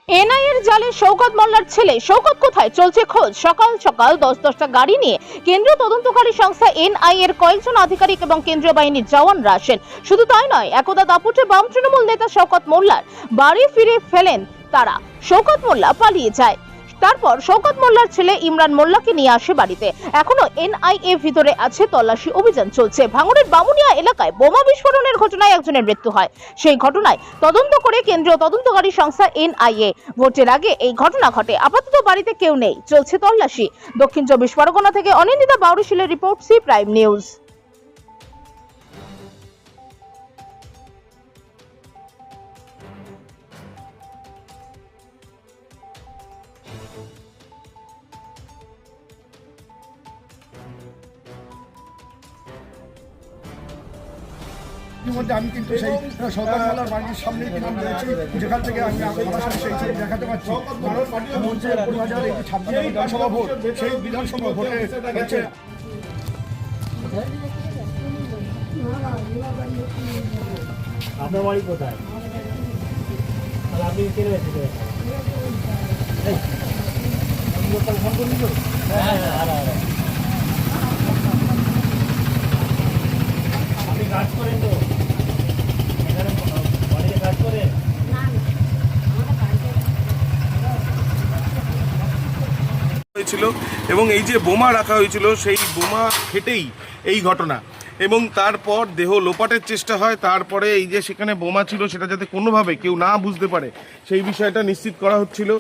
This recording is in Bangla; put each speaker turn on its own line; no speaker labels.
এনআইএর জালে শওকত মোল্লার ছেলে শওকত কোথায় চলছে খোঁজ। সকাল সকাল 10টা গাড়ি নিয়ে কেন্দ্রীয় তদন্তকারী সংস্থা এনআইএ এর কয়েকজন আধিকারিক এবং কেন্দ্রীয় বাহিনীর জওয়ানরা আসেন। শুধু তাই নয়, একদা দাপুটে বাম তৃণমূল নেতা শওকত মোল্লার বাড়ি ফিরে ফেলেন তারা। শওকত মোল্লা পালিয়ে যায়। তারপর শওকত মোল্লার ছেলে ইমরান মোল্লাকে নিয়ে আসে বাড়িতে। এখনো এনআইএ ভিতরে আছে, তল্লাশি অভিযান চলছে। ভাঙড়ের বামুনিয়া এলাকায় বোমা বিস্ফোরণের ঘটনায় একজনের মৃত্যু হয়। সেই ঘটনায় তদন্ত করে কেন্দ্রীয় তদন্তকারী সংস্থা এনআইএ। ভোটের আগে এই ঘটনা ঘটে। আপাতত বাড়িতে কেউ নেই, চলছে তল্লাশি। দক্ষিণ 24 পরগনা থেকে অনিন্দিতা বাউরিশিলের রিপোর্ট, সি প্রাইম নিউজ।
ইতিমধ্যে আমি কিন্তু সেই সরকারওয়ালার বাড়ির সামনে কিন্তু রয়েছি, যেখান থেকে আমি আমার সাথে সেই ছবি দেখাতে পারছি। মঞ্চে 2026 বিধানসভা ভোট, সেই বিধানসভা ভোটে হচ্ছে
আপনার বাড়ি কোথায়? তাহলে আপনি কেন এসেছেন? ফোন করলি তো? হ্যাঁ, আপনি কাজ করেন তো? এখানে বাড়িতে কাজ করেন?
হয়েছিল এবং এই যে বোমা রাখা হয়েছিল সেই বোমা ফেটেই এই ঘটনা, এবং তারপর দেহ লোপাটের চেষ্টা হয়। তারপরে এই যে সেখানে বোমা ছিল সেটা যাতে কোনোভাবে কেউ না বুঝতে পারে সেই বিষয়টা নিশ্চিত করা হচ্ছিল।